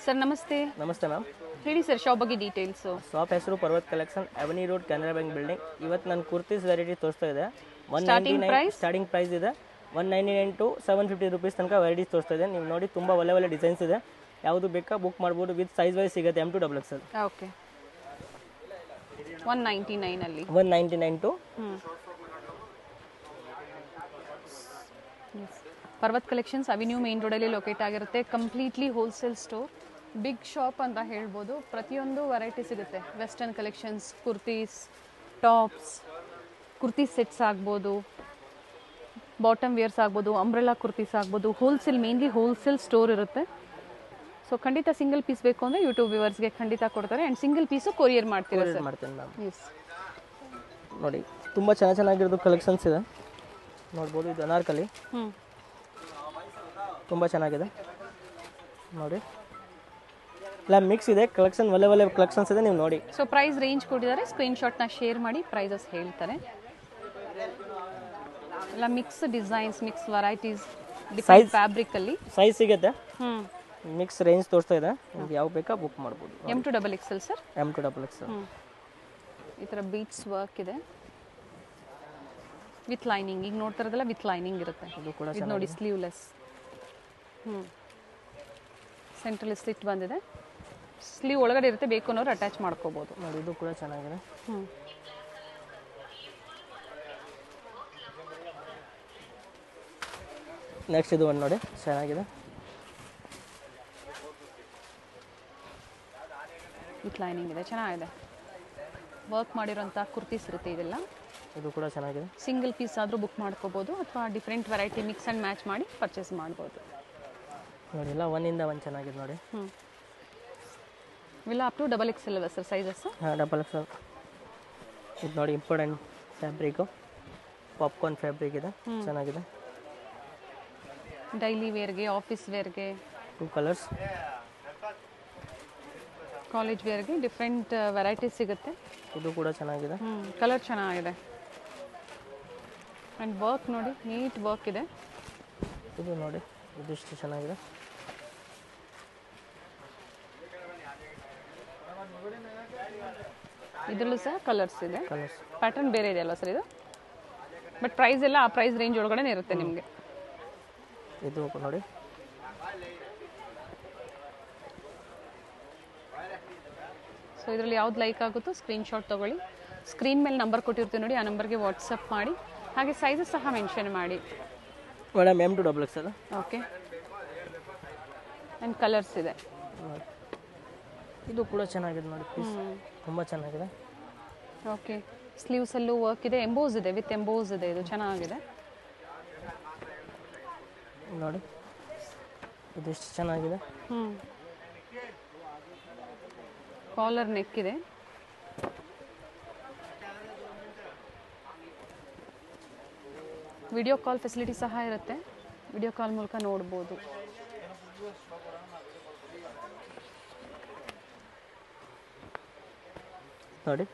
Sir ನಮಸ್ತೆ. ನಮಸ್ತೆ ma'am. ಹೇಳಿ ಸರ್ ಶಾಪ್ ಬಗ್ಗೆ ಡೀಟೇಲ್ಸು. ಶಾಪ್ ಹೆಸರು ಪರ್ವತ್ ಕಲೆಕ್ಷನ್, ಅವನಿ ರೋಡ್, ಕೆನರಾ ಬ್ಯಾಂಕ್ ಬಿಲ್ಡಿಂಗ್. ಇವತ್ತು ನಾನು ಕುರ್ತೀಸ್ ವೆರೈಟಿ ತೋರಿಸ್ತಾ ಇದೆ. ಸ್ಟಾರ್ಟಿಂಗ್ ಪ್ರೈಸ್ ಇದೆ 199 ಟು 750 ರುಪೀಸ್ ತನಕ ವೆರೈಟೀಸ್ ತೋರಿಸ್ತಾ ಇದೆ. ನೀವು ನೋಡಿ ತುಂಬ ಒಳ್ಳೆ ಡಿಸೈನ್ಸ್ ಇದೆ. ಯಾವುದು ಬೇಕಾ ಬುಕ್ ಮಾಡ್ಬೋದು. ವಿತ್ ಸೈಜ್ ವೈಸ್ ಸಿಗುತ್ತೆ. M2XXL. ಓಕೆ 199 ಅಲ್ಲಿ 199 to Parvat collections avenue main ರೋಡಲ್ಲಿ ಲೊಕೇಟ್ ಆಗಿರುತ್ತೆ. Completely wholesale store, big shop ಅಂತ ಹೇಳ್ಬೋದು. ಪ್ರತಿಯೊಂದು ವೆರೈಟಿ ಸಿಗುತ್ತೆ. Western collections, kurtis, tops, kurti sets ಆಗ್ಬೋದು, ಬಾಟಮ್ ವೇರ್ಸ್ ಆಗ್ಬೋದು, ಅಂಬ್ರೆಲಾ ಕುರ್ತೀಸ್ ಆಗ್ಬೋದು. ಮೇನ್ಲಿ ಹೋಲ್ಸೇಲ್ ಸ್ಟೋರ್ ಇರುತ್ತೆ. ಸೊ ಖಂಡಿತ ಸಿಂಗಲ್ ಪೀಸ್ ಬೇಕು ಅಂದರೆ ಯೂಟ್ಯೂಬ್ ವ್ಯೂವರ್ಸ್ಗೆ ಖಂಡಿತ ಕೊಡ್ತಾರೆ. ಆ್ಯಂಡ್ ಸಿಂಗಲ್ ಪೀಸು ಕೊರಿಯರ್ ಮಾಡ್ತೀರಾ ಸರ್? ಮಾಡ್ತೀನಿ ಮ್ಯಾಮ್. ಎಸ್, ನೋಡಿ ತುಂಬ ಚೆನ್ನಾಗಿರೋದು ಕಲೆಕ್ಷನ್ಸ್ ಇದೆ. ನೋಡ್ಬೋದು. ಇದು ಅನಾರ್ಕಲಿ ತುಂಬ ಚೆನ್ನಾಗಿದೆ. ನೋಡಿ ಇಲ್ಲ ಮಿಕ್ಸ್ ಇದೆ ಕಲೆಕ್ಷನ್. ಒಳ್ಳೆ ಕಲೆಕ್ಷನ್ಸ್ ಇದೆ. ನೀವು ನೋಡಿ. ಸೊ ಪ್ರೈಸ್ ರೇಂಜ್ ಕೊಟ್ಟಿದ್ದಾರೆ. ಸ್ಕ್ರೀನ್ಶಾಟ್ನ ಶೇರ್ ಮಾಡಿ ಪ್ರೈಸಸ್ ಹೇಳ್ತಾರೆ. ಎಲ್ಲ mix designs, mix varieties, different ಫ್ಯಾಬ್ರಿಕಲ್ಲಿ ಸೈಜ್ ಸಿಗುತ್ತೆ. ಮಿಕ್ಸ್ ರೇಂಜ್ ತೋರಿಸ್ತಾ ಇದೆ. ನಿಮ್ಗೆ ಯಾವ ಬೇಕಾ ಬುಕ್ ಮಾಡ್ಬೋದು. M2XXL sir. M2XXL. ಈ ಥರ ಬೀಟ್ಸ್ ವರ್ಕ್ ಇದೆ ವಿತ್ ಲೈನಿಂಗ್. ಈಗ ನೋಡ್ತಾ ಇರೋದಲ್ಲ ವಿತ್ ಲೈನಿಂಗ್ ಇರುತ್ತೆ. ಇದು ನೋಡಿ ಸ್ಲೀವ್ಲೆಸ್. ಸೆಂಟ್ರಲ್ ಸ್ಲಿಟ್ ಬಂದಿದೆ. ಸ್ಲೀವ್ ಒಳಗಡೆ ಇರುತ್ತೆ, ಬೇಕು ಅನ್ನೋರು ಅಟ್ಯಾಚ್ ಮಾಡ್ಕೋಬೋದು. ನೋಡಿ ಇದು ಕೂಡ ಚೆನ್ನಾಗಿದೆ. ನೆಕ್ಸ್ಟ್ ಇದು ಒಂದು ನೋಡಿ ಚೆನ್ನಾಗಿದೆ. ವಿತ್ ಲೈನಿಂಗ್ ಇದೆ, ಚೆನ್ನಾಗಿದೆ. ವರ್ಕ್ ಮಾಡಿರೋಂಥ ಕುರ್ತೀಸ್ ಇರುತ್ತೆ ಇದೆಲ್ಲ. ಇದು ಕೂಡ ಚೆನ್ನಾಗಿದೆ. ಸಿಂಗಲ್ ಪೀಸ್ ಆದರೂ ಬುಕ್ ಮಾಡ್ಕೋಬೋದು ಅಥವಾ different variety mix and match ಮಾಡಿ ಪರ್ಚೇಸ್ ಮಾಡ್ಬೋದು. ನೋಡಿ ಎಲ್ಲ ಒಂದಿಂದ ಒಂದು ಚೆನ್ನಾಗಿದೆ ನೋಡಿ. ಇಲ್ಲ ಅಪ್ ಟು XXL ಅಲ್ಲ ಸರ್ ಸೈಜಸ್ಸು? ಹಾಂ XXL. ಇದು ನೋಡಿ ಇಂಪಾರ್ಟೆಂಟ್ ಫ್ಯಾಬ್ರಿಕ್ಕು, ಪಾಪ್ಕಾರ್ನ್ ಫ್ಯಾಬ್ರಿಕ್ ಇದೆ. ಚೆನ್ನಾಗಿದೆ. ಡೈಲಿ ವೇರ್ಗೆ, ಆಫೀಸ್ ವೇರ್ಗೆ, 2 ಕಲರ್ಸ್, ಕಾಲೇಜ್ ವೇರ್ಗೆ ಡಿಫ್ರೆಂಟ್ ವೆರೈಟೀಸ್ ಸಿಗುತ್ತೆ. ಇದು ಕೂಡ ಚೆನ್ನಾಗಿದೆ. ಕಲರ್ ಚೆನ್ನಾಗಿದೆ. ಆ್ಯಂಡ್ ವರ್ಕ್ ನೋಡಿ, ನೀಟ್ ವರ್ಕ್ ಇದೆ. ಇದು ನೋಡಿ ಇದಿಷ್ಟು ಚೆನ್ನಾಗಿದೆ. ಇದರಲ್ಲೂ ಸಹ ಕಲರ್ಸ್ ಇದೆ. ಕಲರ್ಸ್ ಪ್ಯಾಟರ್ನ್ ಬೇರೆ ಇದೆ ಅಲ್ವಾ ಸರ್ ಇದು? ಬಟ್ ಪ್ರೈಸ್ ಎಲ್ಲ ಆ ಪ್ರೈಸ್ ರೇಂಜ್ ಒಳಗಡೆ ಇರುತ್ತೆ ನಿಮಗೆ. ಇದು ನೋಡಿ ಸೊ ಇದರಲ್ಲಿ ಯಾವ್ದು ಲೈಕ್ ಆಗುತ್ತೋ ಸ್ಕ್ರೀನ್ಶಾಟ್ ತೊಗೊಳ್ಳಿ. ಸ್ಕ್ರೀನ್ ಮೇಲೆ ನಂಬರ್ ಕೊಟ್ಟಿರ್ತೀವಿ ನೋಡಿ, ಆ ನಂಬರ್ಗೆ ವಾಟ್ಸಪ್ ಮಾಡಿ. ಹಾಗೆ ಸೈಜಸ್ ಸಹ ಮೆನ್ಷನ್ ಮಾಡಿ madam. M2XXL. Okay. And colours ಇದೆ. ಇದು ಕೂಡ ಚೆನ್ನಾಗಿದೆ ನೋಡಿ. ಪೀಸ್ ತುಂಬ ಚೆನ್ನಾಗಿದೆ. ಓಕೆ. ಸ್ಲೀವ್ಸಲ್ಲೂ ವರ್ಕ್ ಇದೆ, ಎಂಬೋಸ್ ಇದೆ, ವಿತ್ ಎಂಬೋಸ್ ಇದೆ. ಇದು ಚೆನ್ನಾಗಿದೆ ನೋಡಿ. ಇದಿಷ್ಟು ಚೆನ್ನಾಗಿದೆ. ಕಾಲರ್ ನೆಕ್ ಇದೆ. ವಿಡಿಯೋ ಕಾಲ್ ಫೆಸಿಲಿಟಿ ಸಹ ಇರುತ್ತೆ. ವಿಡಿಯೋ ಕಾಲ್ ಮೂಲಕ ನೋಡ್ಬೋದು. ನೋಡಿ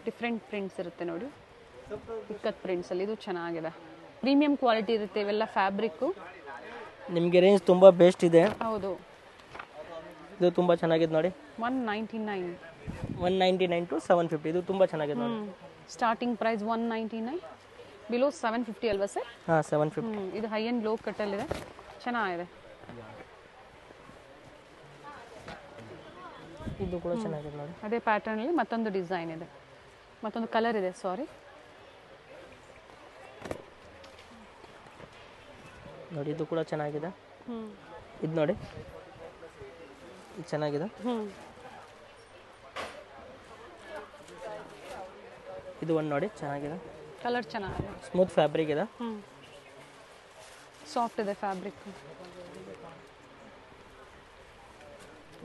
ಡಿಫ್ರೆಂಟ್ ಪ್ರಿಂಟ್ಸ್ ಇರುತ್ತೆ ನೋಡಿ. ಇಕ್ಕತ್ ಪ್ರಿಂಟ್ಸಲ್ಲಿ ಇದು ಚೆನ್ನಾಗಿದೆ. ಪ್ರೀಮಿಯಂ ಕ್ವಾಲಿಟಿ ಇರುತ್ತೆ ಇವೆಲ್ಲ ಫ್ಯಾಬ್ರಿಕ್ಕು. ನಿಮಗೆ ರೇಂಜ್ ತುಂಬ ಬೆಸ್ಟ್ ಇದೆ. ಹೌದು. ಇದು ತುಂಬ ಚೆನ್ನಾಗಿದೆ ನೋಡಿ. 199 ಟು 750. ಇದು ತುಂಬ ಚೆನ್ನಾಗಿದೆ ನೋಡಿ. ಸ್ಟಾರ್ಟಿಂಗ್ ಪ್ರೈಸ್ 199, ಬಿಲೋ 750 ಅಲ್ವಾ ಸರ್? ಹಾಂ 750. ಇದು ಹೈ ಆ್ಯಂಡ್ ಲೋ ಕಟ್ಟಲ್ಲಿದೆ, ಚೆನ್ನಾಗಿದೆ. ಇದು ಕೂಡ ಚೆನ್ನಾಗಿದೆ ನೋಡಿ. ಅದೇ ಪ್ಯಾಟರ್ನಲ್ಲಿ ಮತ್ತೊಂದು ಡಿಸೈನ್ ಇದೆ, ಮತ್ತೊಂದು ಕಲರ್ ಇದೆ. ಸಾರಿ ನೋಡಿ. ಇದು ಕೂಡ ಚೆನ್ನಾಗಿದೆ. ಇದು ನೋಡಿ ಇದು ಚೆನ್ನಾಗಿದೆ. ಇದು ಒಂದು ನೋಡಿ ಚೆನ್ನಾಗಿದೆ. ಕಲರ್ ಚೆನ್ನಾಗಿದೆ. ಸ್ಮೂತ್ ಫ್ಯಾಬ್ರಿಕ್ ಇದೆ. ಸಾಫ್ಟ್ ಇದೆ ಫ್ಯಾಬ್ರಿಕ್.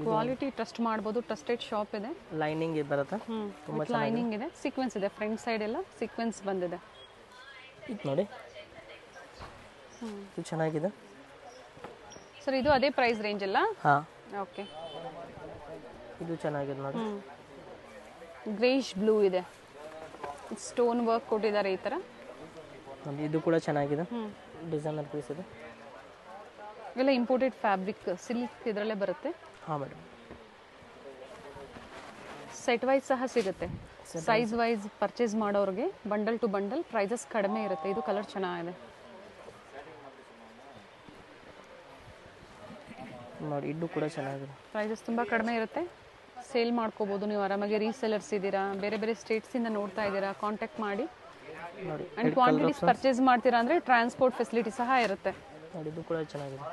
ಕ್ವಾಲಿಟಿ ಟ್ರಸ್ಟ್ ಮಾಡ್ಬೋದು. ಟ್ರಸ್ಟೆಡ್ ಶಾಪ್ ಇದೆ. ಲೈನಿಂಗ್ ಬರುತ್ತೆ. ತುಂಬ ಲೈನಿಂಗ್ ಇದೆ. ಸೀಕ್ವೆನ್ಸ್ ಇದೆ. ಫ್ರಂಟ್ ಸೈಡ್ ಎಲ್ಲ ಸೀಕ್ವೆನ್ಸ್ ಬಂದಿದೆ. ಇದು ನೋಡಿ ಇದು ಚೆನ್ನಾಗಿದೆ ಸರ್. ಇದು ಅದೇ ಪ್ರೈಸ್ ರೇಂಜ್ ಅಲ್ಲ? ಹಾಂ. ಓಕೆ. ಇದು ಚೆನ್ನಾಗಿದೆ ನೋಡಿ. ಗ್ರೇಷ್ ಬ್ಲೂ ಇದೆ. ಸ್ಟೋನ್ ವರ್ಕ್ ಕೊಟ್ಟಿದ್ದಾರೆ ಈ ಥರ. ಇದು ಕೂಡ ಚೆನ್ನಾಗಿದೆ. ಡಿಸೈನರ್ ಪೀಸ್ ಇದೆ. ಇವೆಲ್ಲ ಇಂಪೋರ್ಟೆಡ್ ಫ್ಯಾಬ್ರಿಕ್ ಸಿಲ್ಕ್ ಇದರಲ್ಲೇ ಬರುತ್ತೆ. ಹಾಂ ಮೇಡಮ್. ಸೆಟ್ ವೈಸ್ ಸಹ ಸಿಗುತ್ತೆ. ಸೈಜ್ ವೈಸ್ ಪರ್ಚೇಸ್ ಮಾಡೋರಿಗೆ ಬಂಡಲ್ ಟು ಬಂಡಲ್ ಪ್ರೈಸಸ್ ಕಡಿಮೆ ಇರುತ್ತೆ. ಇದು ಕಲರ್ ಚೆನ್ನಾಗಿದೆ ನೋಡಿ, ಇದು ಕೂಡ ಚೆನ್ನಾಗಿದೆ. ಪ್ರೈಸಸ್ ತುಂಬ ಕಡಿಮೆ ಇರುತ್ತೆ. ಸೇಲ್ ಮಾಡ್ಕೋಬೋದು ನೀವು ಆರಾಮಾಗಿ. ರೀಸೆಲರ್ಸ್ ಇದ್ದೀರಾ, ಬೇರೆ ಬೇರೆ ಸ್ಟೇಟ್ಸಿಂದ ನೋಡ್ತಾ ಇದ್ದೀರಾ, ಕಾಂಟ್ಯಾಕ್ಟ್ ಮಾಡಿ. ನೋಡಿ ಆ್ಯಂಡ್ ಕ್ವಾಂಟಿಟೀಸ್ ಪರ್ಚೇಸ್ ಮಾಡ್ತೀರಾ ಅಂದರೆ ಟ್ರಾನ್ಸ್ಪೋರ್ಟ್ ಫೆಸಿಲಿಟಿ ಸಹ ಇರುತ್ತೆ. ನೋಡಿ, ಇದು ಕೂಡ ಚೆನ್ನಾಗಿದೆ.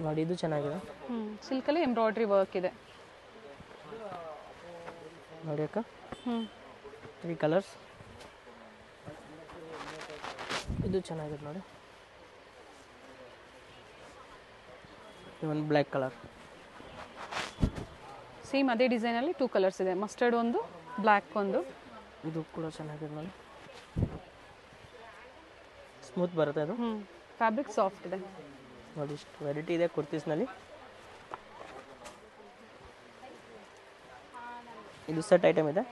ನೋಡಿ, ಇದು ಚೆನ್ನಾಗಿದೆ. ಸಿಲ್ಕಲ್ಲಿ ಎಂಬ್ರಾಯ್ಡ್ರಿ ವರ್ಕ್ ಇದೆ ನೋಡಿ ಅಕ್ಕ. 3 ಕಲರ್ಸ್. ಇದು ಚೆನ್ನಾಗಿದೆ ನೋಡಿ. ಒಂದು ಬ್ಲ್ಯಾಕ್ ಕಲರ್. ಸೇಮ್ ಅದೇ ಡಿಸೈನಲ್ಲಿ 2 ಕಲರ್ಸ್ ಇದೆ. ಮಸ್ಟರ್ಡ್ ಒಂದು, ಬ್ಲ್ಯಾಕ್ ಒಂದು. ಇದು ಕೂಡ ಚೆನ್ನಾಗಿದೆ ನೋಡಿ. ಸ್ಮೂತ್ ಬರುತ್ತೆ ಅದು. ಫ್ಯಾಬ್ರಿಕ್ ಸಾಫ್ಟ್ ಇದೆ ನೋಡಿ. ಇಷ್ಟು ವೆರೈಟಿ ಇದೆ ಕುರ್ತೀಸ್ನಲ್ಲಿ. ಇದು ಸೆಟ್ ಐಟಮ್ ಇದೆ,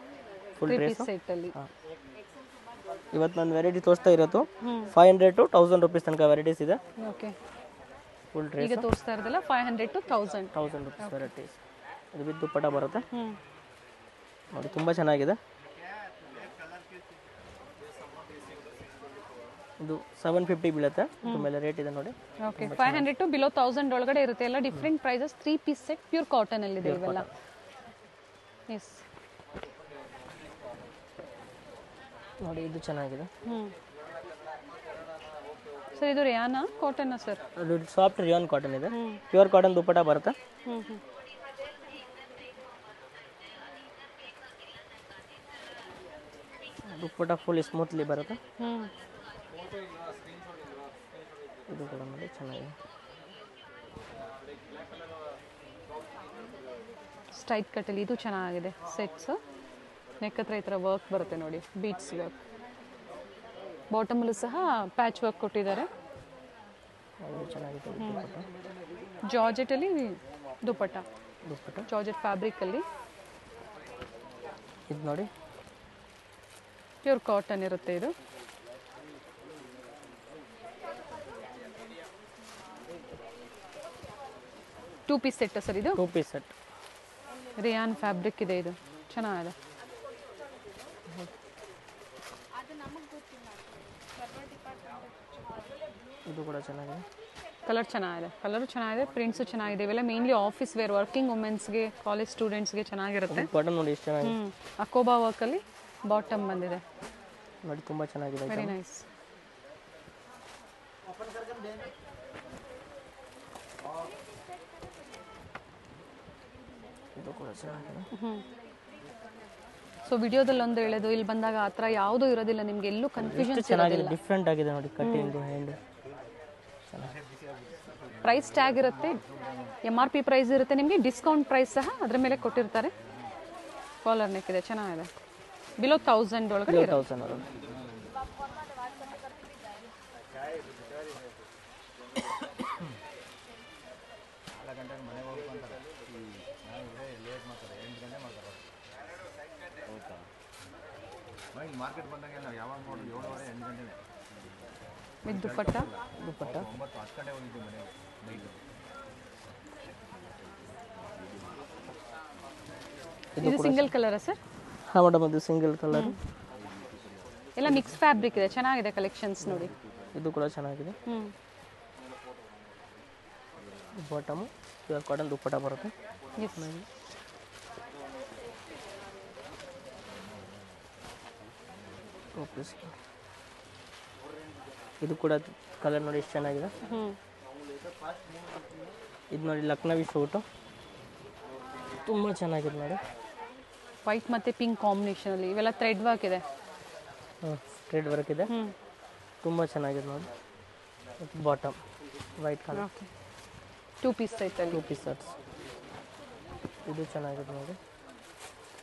ಫುಲ್ ಡ್ರೆಸ್ ಸೆಟ್ಟಲ್ಲಿ. ಇವತ್ತು ನಾನು ವೆರೈಟಿ ತೋರಿಸ್ತಾ ಇರೋದು 500 to 1000 ರೂಪೀಸ್ ತನಕ ವೆರೈಟೀಸ್ ಇದೆ. ಓಕೆ, ಫುಲ್ ಡ್ರೆಸ್ ಈಗ ತೋರಿಸ್ತಾ ಇರೋದಲ್ಲ 500 to 1000 ರೂಪೀಸ್ ವೆರೈಟೀಸ್. ಇದು ವಿತ್ ದುಪ್ಪಟ್ಟ ಬರುತ್ತೆ ನೋಡಿ. ತುಂಬ ಚೆನ್ನಾಗಿದೆ. ಇದು 750 ಬೀಳುತ್ತೆ. ಮೇಲೆ ರೇಟ್ ಇದೆ ನೋಡಿ. ಓಕೆ, 500 to below 1000 ಒಳಗಡೆ ಇರುತ್ತೆ. ಎಲ್ಲ different prices. 3 piece set pure cotton ಅಲ್ಲಿ ಇದೆ ಇವೆಲ್ಲ. ಎಸ್ ನೋಡಿ, ಇದು ಚೆನ್ನಾಗಿದೆ. ಸರ್ ಇದು ರಿಯಾನಾ ಕಾಟನ್ ಸರ್? ಅದು ಸಾಫ್ಟ್ ರಿಯಾನ್ ಕಾಟನ್ ಇದೆ. ಪ್ಯೂರ್ ಕಾಟನ್ ದುಪ್ಪಟ್ಟ ಬರುತ್ತೆ. ದುಪ್ಪಟ್ಟ ಫುಲ್ ಸ್ಮೂತ್ಲಿ ಬರುತ್ತೆ. ಇದು ಕೂಡ ನೋಡಿ ಚೆನ್ನಾಗಿದೆ. ಸ್ಟ್ರೈಟ್ ಕಟ್ಟಲ್ಲಿ ಇದು ಚೆನ್ನಾಗಿದೆ. ಸೆಟ್ಸ್ ನೆಕ್ ಹತ್ರ ಈ ಥರ ವರ್ಕ್ ಬರುತ್ತೆ ನೋಡಿ, ಬೀಟ್ಸ್ ವರ್ಕ್. ಬಾಟಮಲ್ಲೂ ಸಹ ಪ್ಯಾಚ್ ವರ್ಕ್ ಕೊಟ್ಟಿದ್ದಾರೆ. ಜಾರ್ಜೆಟಲ್ಲಿ ದುಪ್ಪಟ್ಟ, ಜಾರ್ಜೆಟ್ ಫ್ಯಾಬ್ರಿಕಲ್ಲಿ. ಇದು ನೋಡಿ, ಪ್ಯೂರ್ ಕಾಟನ್ ಇರುತ್ತೆ ಇದು. ಟೂ ಪೀಸ್ ಸೆಟ್ ಸರ್ ಇದು? 2 ಪೀಸ್ ಸೆಟ್. ರಿಯಾನ್ ಫ್ಯಾಬ್ರಿಕ್ ಇದೆ. ಇದು ಚೆನ್ನಾಗಿದೆ. ಇದು ಕೂಡ ಚೆನ್ನಾಗಿದೆ. ಕಲರ್ ಚೆನ್ನಾಗಿದೆ. ಕಲರು ಚೆನ್ನಾಗಿದೆ, ಪ್ರಿಂಟ್ಸು ಚೆನ್ನಾಗಿದೆ. ಇವೆಲ್ಲ ಮೇನ್ಲಿ ಆಫೀಸ್ ವೇರ್, ವರ್ಕಿಂಗ್ ವುಮೆನ್ಸ್ಗೆ, ಕಾಲೇಜ್ ಸ್ಟೂಡೆಂಟ್ಸ್ಗೆ ಚೆನ್ನಾಗಿರುತ್ತೆ. ಬಾಟಮ್ ನೋಡಿ ಎಷ್ಟು ಚೆನ್ನಾಗಿದೆ. ಅಕೋಬಾ ವರ್ಕಲ್ಲಿ ಬಾಟಮ್ ಬಂದಿದೆ ನೋಡಿ, ತುಂಬ ಚೆನ್ನಾಗಿದೆ. Very nice. ಇದು ಕೂಡ ಚೆನ್ನಾಗಿದೆ. ಸೊ ವಿಡಿಯೋದಲ್ಲಿ ಒಂದು ಹೇಳೋದು, ಇಲ್ಲಿ ಬಂದಾಗ ಆ ಥರ ಯಾವುದೂ ಇರೋದಿಲ್ಲ ನಿಮಗೆ, ಎಲ್ಲೂ ಕನ್ಫ್ಯೂಷನ್ ಚೆನ್ನಾಗಿದೆ. ಡಿಫ್ರೆಂಟ್ ಆಗಿದೆ ನೋಡಿ, ಕಟ್ಟಿಂಗ್ ಹ್ಯಾಂಡ್. ಪ್ರೈಸ್ ಟ್ಯಾಗ್ ಇರುತ್ತೆ, MRP ಪ್ರೈಸ್ ಇರುತ್ತೆ ನಿಮಗೆ. ಡಿಸ್ಕೌಂಟ್ ಪ್ರೈಸ್ ಸಹ ಅದರ ಮೇಲೆ ಕೊಟ್ಟಿರ್ತಾರೆ. ಕಾಲರ್ ನೆಕ್ ಇದೆ, ಚೆನ್ನಾಗಿದೆ. ಬಿಲೋ 1000 ಒಳಗಡೆ ಇರುತ್ತೆ. 1000 ಒಳಗಡೆ. ಮಾರ್ಕೆಟ್ ಬಂದಾಗ ನಾವು ಯಾವಾಗ ನೋಡಿ 7:30 8 ಗಂಟೆನೇ ವಿತ್ ದುಪ್ಪಟ್ಟ. ದುಪ್ಪಟ್ಟ 9 10 ಗಂಟೆ ಹೋಗಿದ್ದೀವಿ ಮನೆಗೆ ನೈಟ್. ಇದು ಸಿಂಗಲ್ ಕಲರಾ ಸರ್? ಹಾಂ ಮೇಡಮ್, ಅದು ಸಿಂಗಲ್ ಕಲರ್. ಎಲ್ಲ ಮಿಕ್ಸ್ ಫ್ಯಾಬ್ರಿಕ್ ಇದೆ, ಚೆನ್ನಾಗಿದೆ ಕಲೆಕ್ಷನ್ಸ್ ನೋಡಿ. ಇದು ಕೂಡ ಚೆನ್ನಾಗಿದೆ. ಬಾಟಮು ಪ್ಯೂರ್ ಕಾಟನ್ ದುಪ್ಪಟ್ಟ ಬರುತ್ತೆ. ಇದು ಕೂಡ ಕಲರ್ ನೋಡಿ ಎಷ್ಟು ಚೆನ್ನಾಗಿದೆ. ಇದು ನೋಡಿ ಲಕ್ನವಿ ಸೂಟು, ತುಂಬ ಚೆನ್ನಾಗಿದೆ ನೋಡಿ. ವೈಟ್ ಮತ್ತು ಪಿಂಕ್ ಕಾಂಬಿನೇಷನಲ್ಲಿ. ಇವೆಲ್ಲ ಥ್ರೆಡ್ ವರ್ಕ್ ಇದೆ. ಥ್ರೆಡ್ ವರ್ಕ್ ಇದೆ, ತುಂಬ ಚೆನ್ನಾಗಿದೆ ನೋಡಿ. Bottom white colour. Okay, 2 piece ಸೈಟಲ್ಲಿ 2 ಪೀಸ್ ಸೆಟ್ಸ್. ಇದು ಚೆನ್ನಾಗಿದೆ ನೋಡಿ.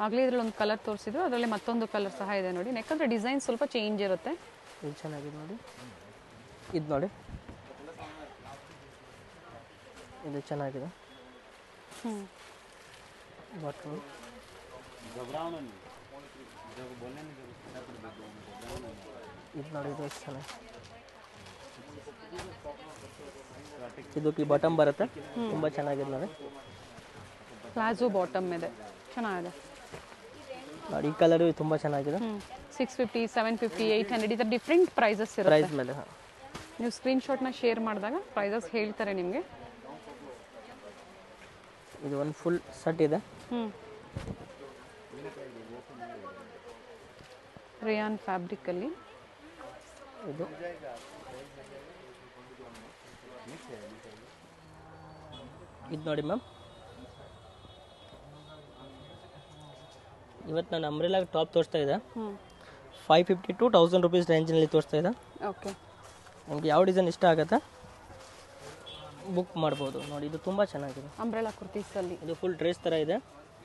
ಆಗಲೇ ಇದರಲ್ಲಿ ಒಂದು ಕಲರ್ ತೋರಿಸಿದ್ರು, ಅದರಲ್ಲಿ ಮತ್ತೊಂದು ಕಲರ್ ಸಹ ಇದೆ ನೋಡಿ. ಯಾಕಂದರೆ ಡಿಸೈನ್ ಸ್ವಲ್ಪ ಚೇಂಜ್ ಇರುತ್ತೆ. ಇದು ಚೆನ್ನಾಗಿದೆ ನೋಡಿ. ಇದು ನೋಡಿ, ಇದು ಚೆನ್ನಾಗಿದೆ. ಬಾಟಮ್ ಇದು ನೋಡಿ ಇದು ಎಷ್ಟು ಚೆನ್ನಾಗಿ ಇದಕ್ಕೆ ಬಾಟಮ್ ಬರುತ್ತೆ ತುಂಬ ಚೆನ್ನಾಗಿದೆ ನೋಡಿ ಪ್ಲಾಜೋ ಬಾಟಮ್ ಇದೆ, ಚೆನ್ನಾಗಿದೆ. ನೋಡಿ ಈ ಕಲರು ತುಂಬ ಚೆನ್ನಾಗಿದೆ. 650, 750, 800 ಈ ಥರ ಡಿಫ್ರೆಂಟ್ ಪ್ರೈಸಸ್ ಇರುತ್ತೆ. ಪ್ರೈಸ್ ಮೇಲೆ ಹಾಂ ನೀವು ಸ್ಕ್ರೀನ್ಶಾಟ್ನ ಶೇರ್ ಮಾಡಿದಾಗ ಪ್ರೈಸಸ್ ಹೇಳ್ತಾರೆ ನಿಮಗೆ. ಇದು ಒಂದು ಫುಲ್ ಸೆಟ್ ಇದೆ. ರೇಯಾನ್ ಫ್ಯಾಬ್ರಿಕಲ್ಲಿ ಇದು ಇದು ನೋಡಿ ಮ್ಯಾಮ್, ಇವತ್ತು ನಾನು ಅಂಬ್ರೆಲಾ ಟಾಪ್ ತೋರಿಸ್ತಾ ಇದೆ. 550 to 1000 rupees ರೇಂಜ್ನಲ್ಲಿ ತೋರಿಸ್ತಾ ಇದೆ. ಓಕೆ, ನಿಮಗೆ ಯಾವ ಡಿಸೈನ್ ಇಷ್ಟ ಆಗುತ್ತೆ ಬುಕ್ ಮಾಡ್ಬೋದು. ನೋಡಿ ಇದು ತುಂಬ ಚೆನ್ನಾಗಿದೆ. ಅಂಬ್ರೆಲಾ ಕುರ್ತೀಸಲ್ಲಿ ಇದು ಫುಲ್ ಡ್ರೆಸ್ ಥರ ಇದೆ.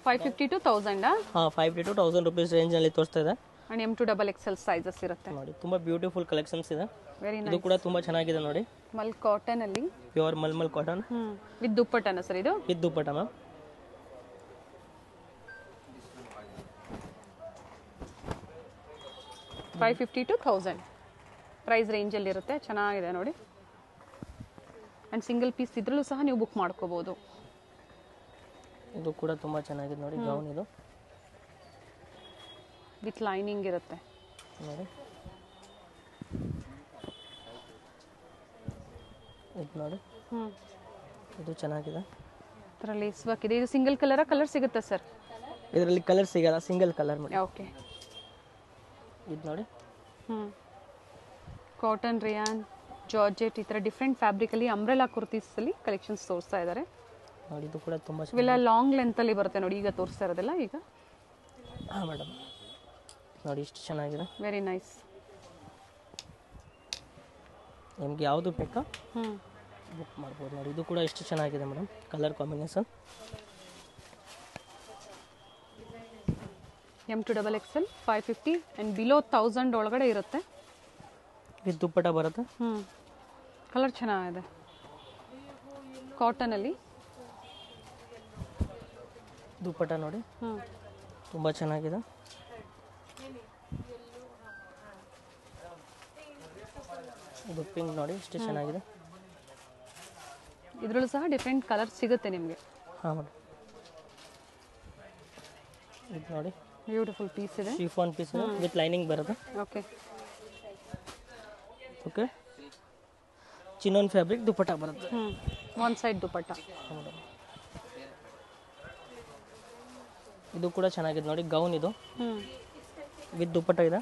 550 to 1000 ಹಾಂ 550 to 1000 rupees ರೇಂಜ್ನಲ್ಲಿ ತೋರಿಸ್ತಾ ಇದೆ. ಆ್ಯಂಡ್ M2XXL ಸೈಜಸ್ ಇರುತ್ತೆ. ನೋಡಿ ತುಂಬ ಬ್ಯೂಟಿಫುಲ್ ಕಲೆಕ್ಷನ್ಸ್ ಇದೆ. ವೆರಿ ಇದು ನೈಸ್. ಕೂಡ ತುಂಬ ಚೆನ್ನಾಗಿದೆ ನೋಡಿ. ಮಲ್ ಕಾಟನಲ್ಲಿ ಪ್ಯೂರ್ ಮಲ್ಮಲ್ ಕಾಟನ್ ವಿತ್ ದುಪ್ಪಟ್ಟನ ಸರ್ ಇದು. ಇದು ದುಪ್ಪಟ್ಟ ಮ್ಯಾಮ್. $550 to 1000 ಪ್ರೈಸ್ ರೇಂಜಲ್ಲಿ ಇರುತ್ತೆ. ಚೆನ್ನಾಗಿದೆ ನೋಡಿ. ಆ್ಯಂಡ್ ಸಿಂಗಲ್ ಪೀಸ್ ಇದ್ರಲ್ಲೂ ಸಹ ನೀವು ಬುಕ್ ಮಾಡ್ಕೋಬೋದು. ಇದು ಕೂಡ ತುಂಬ ಚೆನ್ನಾಗಿದೆ ನೋಡಿ. ಗೌನ್ ಇದು ವಿತ್ ಲೈನಿಂಗ್ ಇರುತ್ತೆ ನೋಡಿ. ಇದು ನೋಡಿ ಇದು ಚೆನ್ನಾಗಿದೆ. ಥರ ಲೇಸ್ ವರ್ಕ್ ಇದೆ. ಇದು ಸಿಂಗಲ್ ಕಲರ್ ಸಿಗುತ್ತೆ ಸರ್? ಇದರಲ್ಲಿ ಕಲರ್ ಸಿಗಲ್ಲ, ಸಿಂಗಲ್ ಕಲರ್ ಮಾಡಿ. ಓಕೆ, ಇದು ನೋಡಿ. ಕಾಟನ್, ರೇಯಾನ್, ಜಾರ್ಜೆಟ್ ಈ ಥರ ಡಿಫ್ರೆಂಟ್ ಫ್ಯಾಬ್ರಿಕಲ್ಲಿ ಅಂಬ್ರೆಲಾ ಕುರ್ತೀಸಲ್ಲಿ ಕಲೆಕ್ಷನ್ಸ್ ತೋರಿಸ್ತಾ ಇದ್ದಾರೆ. ನೋಡಿ ಇದು ಕೂಡ ತುಂಬ ಇವೆಲ್ಲ ಲಾಂಗ್ ಲೆಂತಲ್ಲಿ ಬರುತ್ತೆ ನೋಡಿ. ಈಗ ತೋರಿಸ್ತಾ ಇರೋದೆಲ್ಲ ಈಗ. ಹಾಂ ಮೇಡಮ್ ನೋಡಿ ಇಷ್ಟು ಚೆನ್ನಾಗಿದೆ. Very nice. ನಿಮ್ಗೆ ಯಾವುದು ಬೇಕಾ ಬುಕ್ ಮಾಡ್ಬೋದು ನೋಡಿ. ಇದು ಕೂಡ ಎಷ್ಟು ಚೆನ್ನಾಗಿದೆ madam, colour combination. M2XXL 550 and below 1000 ಒಳಗಡೆ ಇರುತ್ತೆ. ವಿತ್ ದುಪ್ಪಟ್ಟ ಬರುತ್ತೆ. ಕಲರ್ ಚೆನ್ನಾಗಿದೆ. ಕಾಟನಲ್ಲಿ ದುಪ್ಪಟ್ಟ ನೋಡಿ ತುಂಬ ಚೆನ್ನಾಗಿದೆ. ಇದು ಪಿಂಕ್ ನೋಡಿ ಎಷ್ಟು ಚೆನ್ನಾಗಿದೆ. ಇದರಲ್ಲೂ ಸಹ ಡಿಫ್ರೆಂಟ್ ಕಲರ್ ಸಿಗುತ್ತೆ ನಿಮಗೆ. ಹಾಂ ಮೇಡಮ್ ಇದು ನೋಡಿ ಬ್ಯೂಟಿಫುಲ್ ಪೀಸ್ ಇದೆ. ಶಿಫಾನ್ ಪೀಸ್ ವಿತ್ ಲೈನಿಂಗ್ ಬರುತ್ತೆ. ಓಕೆ ಓಕೆ, ಚಿನ್ನೋನ್ ಫ್ಯಾಬ್ರಿಕ್ ದುಪ್ಪಟ್ಟ ಬರುತ್ತೆ. ಒನ್ ಸೈಡ್ ದುಪ್ಪಟ್ಟ. ಇದು ಕೂಡ ಚೆನ್ನಾಗಿದೆ ನೋಡಿ. ಗೌನ್ ಇದು ವಿತ್ ದುಪ್ಪಟ್ಟ ಇದೆ.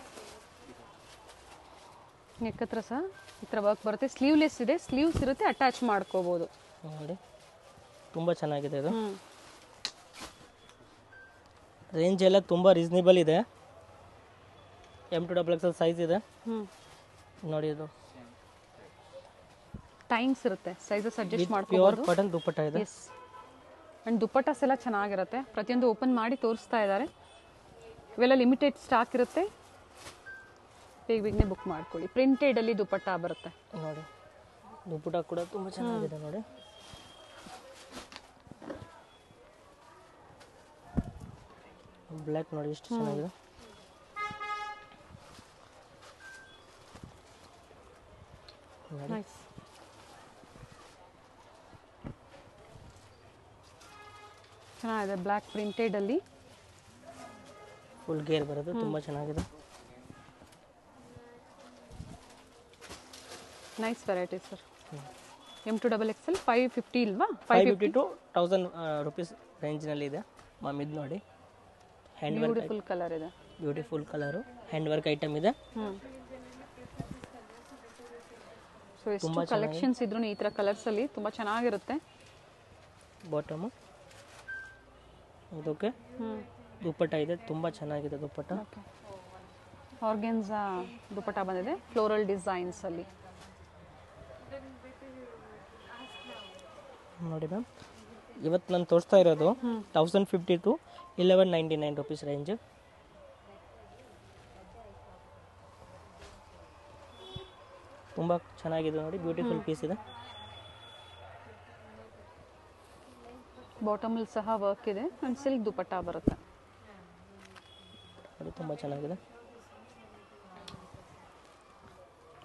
ನೆಕ್ ಹತ್ರ ಸಹ ಈ ಥರ ವರ್ಕ್ ಬರುತ್ತೆ. ಸ್ಲೀವ್ಲೆಸ್ ಇದೆ, ಸ್ಲೀವ್ಸ್ ಇರುತ್ತೆ, ಅಟ್ಯಾಚ್ ಮಾಡ್ಕೋಬೋದು ನೋಡಿ. ತುಂಬ ಚೆನ್ನಾಗಿದೆ ಇದು. ರೇಂಜ್ ಎಲ್ಲ ತುಂಬ ರೀಸನೇಬಲ್ ಇದೆ. M2XXL ಸೈಜ್ ಇದೆ ನೋಡಿ. ಇದು ಟೈಮ್ಸ್ ಇರುತ್ತೆ, ಸೈಜಸ್ ಅಡ್ಜಸ್ಟ್ ಪ್ಯೂರ್ ಮಾಡ್ಕೋಬೋದು. ಕಾಟನ್ ದುಪ್ಪಟ್ಟ ಇದೆ. ಎಸ್, ಆ್ಯಂಡ್ ದುಪ್ಪಟ್ಟಾಸ್ ಎಲ್ಲ ಚೆನ್ನಾಗಿರುತ್ತೆ. ಪ್ರತಿಯೊಂದು ಓಪನ್ ಮಾಡಿ ತೋರಿಸ್ತಾ ಇದ್ದಾರೆ. ಇವೆಲ್ಲ ಲಿಮಿಟೆಡ್ ಸ್ಟಾಕ್ ಇರುತ್ತೆ, ಬೇಗನೆ ಬುಕ್ ಮಾಡ್ಕೊಳ್ಳಿ. ಪ್ರಿಂಟೆಡಲ್ಲಿ ದುಪ್ಪಟ್ಟ ಬರುತ್ತೆ ನೋಡಿ. ದುಪ್ಪಟ್ಟ ಕೂಡ ತುಂಬ ಚೆನ್ನಾಗಿದೆ ನೋಡಿ. ಬ್ಲ್ಯಾಕ್ ನೋಡಿ ಎಷ್ಟು ಚೆನ್ನಾಗಿದೆ. ನೈಸ್. ಚೆನ್ನಾಗಿದೆ. ಬ್ಲ್ಯಾಕ್ ಪ್ರಿಂಟೆಡಲ್ಲಿ ಫುಲ್ ಗೇರ್ ಬರುತ್ತೆ, ತುಂಬ ಚೆನ್ನಾಗಿದೆ. Nice variety sir. M2XXL 550 ಇಲ್ವಾ? 550 to 1000 rupees ರೇಂಜ್ನಲ್ಲಿ ಇದೆ ಮ್ಯಾಮ್. ಇದು ನೋಡಿ ಹ್ಯಾಂಡ್ ವರ್ಕ್, ಬ್ಯೂಟಿಫುಲ್ ಕಲರ್ ಇದೆ. Beautiful colour, hand work item ಇದೆ. ಸೊ ಎಷ್ಟು ಕಲೆಕ್ಷನ್ಸ್ ಇದ್ರೂ ಈ ಥರ ಕಲರ್ಸಲ್ಲಿ ತುಂಬ ಚೆನ್ನಾಗಿರುತ್ತೆ. ಬಾಟಮು ಇದಕ್ಕೆ ದುಪ್ಪಟ್ಟ ಇದೆ, ತುಂಬ ಚೆನ್ನಾಗಿದೆ ದುಪ್ಪಟ್ಟ. ಆರ್ಗೆನ್ಸಾ ದುಪ್ಪಟ್ಟ ಬಂದಿದೆ ಫ್ಲೋರಲ್ ಡಿಸೈನ್ಸಲ್ಲಿ ನೋಡಿ ಮ್ಯಾಮ್. ಇವತ್ತು ನಾನು ತೋರಿಸ್ತಾ ಇರೋದು 1050 to 1199 rupees ರೇಂಜ್. ತುಂಬ ಚೆನ್ನಾಗಿದೆ ನೋಡಿ, ಬ್ಯೂಟಿಫುಲ್ ಪೀಸ್ ಇದೆ. ಬಾಟಮಲ್ಲಿ ಸಹ ವರ್ಕ್ ಇದೆ ಆ್ಯಂಡ್ ಸಿಲ್ಕ್ ದುಪ್ಪಟ್ಟ ಬರುತ್ತೆ. ನೋಡಿ ತುಂಬ ಚೆನ್ನಾಗಿದೆ.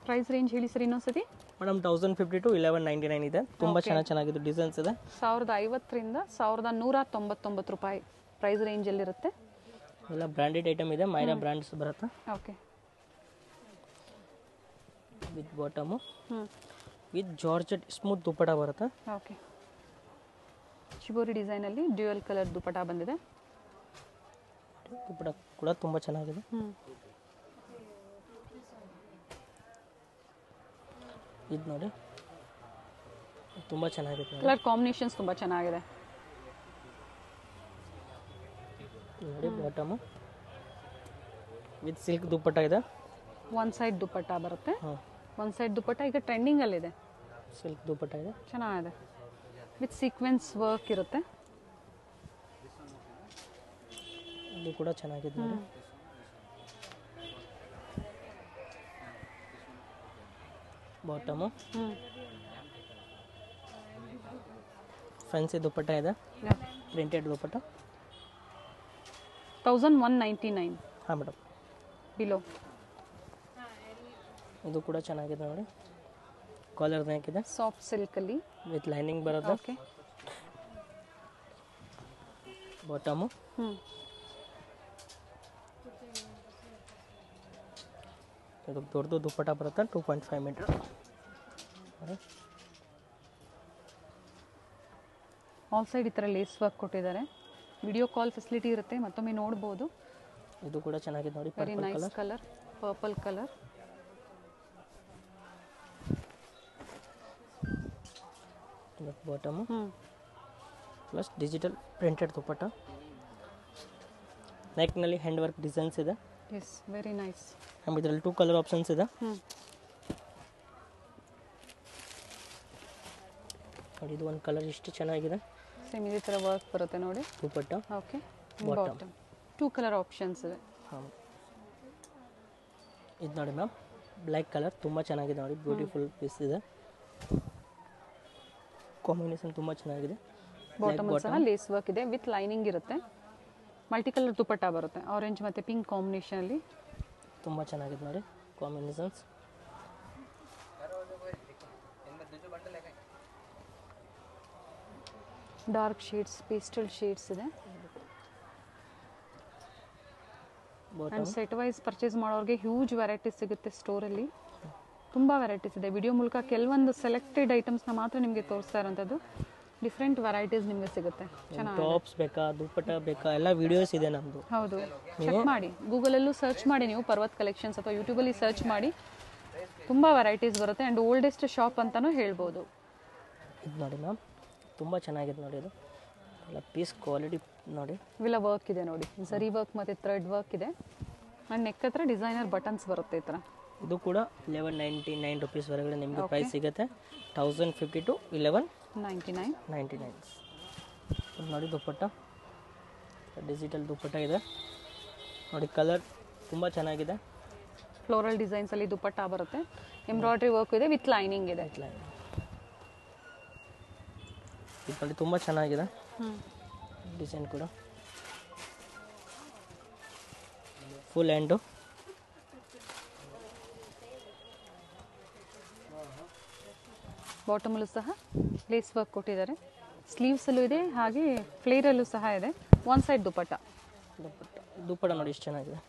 ಪ್ರೈಸ್ ರೇಂಜ್ ಹೇಳಿ ಸರ್ ಇನ್ನೊಂದ್ಸತಿ. ಮೇಡಮ್ 1050 to 1199 ಇದೆ. ತುಂಬ ಚೆನ್ನಾಗಿದ್ದು ಡಿಸೈನ್ಸ್ ಇದೆ. 1050ರಿಂದ 1199 ರೂಪಾಯಿ ಪ್ರೈಸ್ ರೇಂಜಲ್ಲಿರುತ್ತೆ. ಎಲ್ಲ ಬ್ರ್ಯಾಂಡೆಡ್ ಐಟಮ್ ಇದೆ, ಮೈರಾ ಬ್ರ್ಯಾಂಡ್ಸ್ ಬರುತ್ತೆ. Okay, with bottom with georgette smooth dupatta ಬರುತ್ತೆ. ಓಕೆ, ಶಿಬೋರಿ ಡಿಸೈನಲ್ಲಿ ಡ್ಯೂಯಲ್ ಕಲರ್ ದುಪ್ಪಟ ಬಂದಿದೆ. ದುಪ್ಪಟ ಕೂಡ ತುಂಬ ಚೆನ್ನಾಗಿದೆ. ಇದು ನೋಡಿ ತುಂಬ ಚೆನ್ನಾಗಿದೆ. ಕಲರ್ ಕಾಂಬಿನೇಷನ್ಸ್ ತುಂಬ ಚೆನ್ನಾಗಿದೆ ನೋಡಿ. ಬಾಟಮು ವಿತ್ ಸಿಲ್ಕ್ ದುಪ್ಪಟ ಇದೆ. ಒನ್ ಸೈಡ್ ದುಪ್ಪಟ್ಟ ಬರುತ್ತೆ. ಹಾಂ, ಒನ್ ಸೈಡ್ ದುಪ್ಪಟ್ಟ ಈಗ ಟ್ರೆಂಡಿಂಗಲ್ಲಿದೆ. ಸಿಲ್ಕ್ ದುಪ್ಪಟ ಇದೆ, ಚೆನ್ನಾಗಿದೆ. ವಿತ್ ಸೀಕ್ವೆನ್ಸ್ ವರ್ಕ್ ಇರುತ್ತೆ. ಇದು ಕೂಡ ಚೆನ್ನಾಗಿದೆ ನೋಡಿ. ಬಾಟಮು ಫ್ಯಾನ್ಸಿ ದುಪ್ಪಟ ಇದೆ, ಪ್ರಿಂಟೆಡ್ ದುಪ್ಪಟ. 1199 ಹಾಂ ಮೇಡಮ್. ಬಿಲೋ. ಇದು ಕೂಡ ಚೆನ್ನಾಗಿದೆ ನೋಡಿ. ಕಾಲರ್ ನೆಕ್ ಇದೆ, ಸಾಫ್ಟ್ ಸಿಲ್ಕಲ್ಲಿ ವಿತ್ ಲೈನಿಂಗ್ ಬರುತ್ತೆ. ಓಕೆ, ಬಾಟಮು ಇದು ದೊಡ್ಡದು ದುಪ್ಪಟ ಬರುತ್ತೆ, 2.5 ಮೀಟರ್. ಆಲ್ ಸೈಡ್ ಈ ಥರ ಲೇಸ್ ವರ್ಕ್ ಕೊಟ್ಟಿದ್ದಾರೆ. ವಿಡಿಯೋ ಕಾಲ್ ಫೆಸಿಲಿಟಿ ಇರುತ್ತೆ, ಮತ್ತೊಮ್ಮೆ ನೋಡ್ಬೋದು. ಇದು ಕೂಡ ಚೆನ್ನಾಗಿದೆ ನೋಡಿ. Very nice colour, purple colour. Bottom plus digital printed dupatta. ನೆಕ್ನಲ್ಲಿ ಹ್ಯಾಂಡ್ ವರ್ಕ್ ಡಿಸೈನ್ಸ್ ಇದೆ. Yes, very nice. ಆಮೇಲೆ ಇದರಲ್ಲಿ 2 ಕಲರ್ ಆಪ್ಷನ್ಸ್ ಇದೆ ನೋಡಿ. ಇದು ಒಂದು ಕಲರ್ ಇಷ್ಟು ಚೆನ್ನಾಗಿದೆ. ಸೇಮ್ ಇದೇ ಥರ ವರ್ಕ್ ಬರುತ್ತೆ ನೋಡಿ dupatta. Okay, Bottom. Bottom 2 colour options ಇದೆ. ಹಾಂ, ಇದು ನೋಡಿ ಮ್ಯಾಮ್, ಬ್ಲ್ಯಾಕ್ ಕಲರ್ ತುಂಬ ಚೆನ್ನಾಗಿದೆ ನೋಡಿ. ಬ್ಯೂಟಿಫುಲ್ ಪೀಸ್ ಇದೆ, ಕಾಂಬಿನೇಷನ್ ತುಂಬ ಚೆನ್ನಾಗಿದೆ. ಬಾಟಮ್ ಸಹ ಲೇಸ್ ವರ್ಕ್ ಇದೆ, ವಿತ್ ಲೈನಿಂಗ್ ಇರುತ್ತೆ. ಮಲ್ಟಿ ಕಲರ್ ದುಪ್ಪಟ್ಟ ಬರುತ್ತೆ, ಆರೆಂಜ್ ಮತ್ತು ಪಿಂಕ್ ಕಾಂಬಿನೇಷನಲ್ಲಿ. ತುಂಬ ಚೆನ್ನಾಗಿದೆ ನೋಡಿ combinations. Dark shades, pastel shades ಇದೆ. ಆ್ಯಂಡ್ ಸೆಟ್ ವೈಸ್ ಪರ್ಚೇಸ್ ಮಾಡೋರಿಗೆ ಹ್ಯೂಜ್ ವೆರೈಟೀಸ್ ಸಿಗುತ್ತೆ ಸ್ಟೋರಲ್ಲಿ. ತುಂಬ ವೆರೈಟೀಸ್ ಇದೆ. ವಿಡಿಯೋ ಮೂಲಕ ಕೆಲವೊಂದು ಸೆಲೆಕ್ಟೆಡ್ ಐಟಮ್ಸ್ನ ಮಾತ್ರ ನಿಮಗೆ ತೋರಿಸ್ತಾ ಇರೋಂಥದ್ದು. ಡಿಫ್ರೆಂಟ್ ವೆರೈಟೀಸ್ ನಿಮಗೆ ಸಿಗುತ್ತೆ. ಚೆನ್ನಾಗಿ ಟಾಪ್ಸ್ ಬೇಕಾ, ದುಪ್ಪಟ್ಟ ಬೇಕಾ, ಎಲ್ಲ ವಿಡಿಯೋಸ್ ಇದೆ ನಮ್ಮದು. ಹೌದು, ಚೆಕ್ ಮಾಡಿ. ಗೂಗಲಲ್ಲೂ ಸರ್ಚ್ ಮಾಡಿ ನೀವು ಪರ್ವತ್ ಕಲೆಕ್ಷನ್ಸ್, ಅಥವಾ ಯೂಟ್ಯೂಬಲ್ಲಿ ಸರ್ಚ್ ಮಾಡಿ. ತುಂಬ ವೆರೈಟೀಸ್ ಬರುತ್ತೆ. ಆ್ಯಂಡ್ ಓಲ್ಡೆಸ್ಟ್ ಶಾಪ್ ಅಂತಲೂ ಹೇಳ್ಬೋದು. ಇದು ನೋಡಿ ಮ್ಯಾಮ್, ತುಂಬ ಚೆನ್ನಾಗಿದೆ ನೋಡಿ. ಇದು ಎಲ್ಲ ಪೀಸ್ ಕ್ವಾಲಿಟಿ ನೋಡಿ. ಇವೆಲ್ಲ ವರ್ಕ್ ಇದೆ ನೋಡಿ, ಝರಿ ವರ್ಕ್ ಮತ್ತು ಥ್ರೆಡ್ ವರ್ಕ್ ಇದೆ. ಆ್ಯಂಡ್ ನೆಕ್ ಹತ್ರ ಡಿಸೈನರ್ ಬಟನ್ಸ್ ಬರುತ್ತೆ ಈ ಥರ. ಇದು ಕೂಡ 1199 ರುಪೀಸ್ ವರೆಗೆ ನಿಮಗೆ ಪ್ರೈಸ್ ಸಿಗುತ್ತೆ. 1050 to 1199 ನೋಡಿ. ದುಪ್ಪಟ್ಟ ಡಿಜಿಟಲ್ ದುಪ್ಪಟ್ಟ ಇದೆ ನೋಡಿ. ಕಲರ್ ತುಂಬ ಚೆನ್ನಾಗಿದೆ. ಫ್ಲೋರಲ್ ಡಿಸೈನ್ಸಲ್ಲಿ ದುಪ್ಪಟ್ಟ ಬರುತ್ತೆ. ಎಂಬ್ರಾಯ್ಡ್ರಿ ವರ್ಕ್ ಇದೆ, ವಿತ್ ಲೈನಿಂಗ್ ಇದೆ. ಇದರಲ್ಲಿ ತುಂಬ ಚೆನ್ನಾಗಿದೆ ಡಿಸೈನ್ ಕೂಡ. ಫುಲ್ ಹ್ಯಾಂಡು, ಬಾಟಮಲ್ಲೂ ಸಹ ಲೇಸ್ ವರ್ಕ್ ಕೊಟ್ಟಿದ್ದಾರೆ. ಸ್ಲೀವ್ಸಲ್ಲೂ ಇದೆ, ಹಾಗೆ ಫ್ಲೇರಲ್ಲೂ ಸಹ ಇದೆ. ಒನ್ ಸೈಡ್ ದುಪ್ಪಟ್ಟ. ದುಪ್ಪಟ್ಟ ನೋಡಿ ಎಷ್ಟು ಚೆನ್ನಾಗಿದೆ.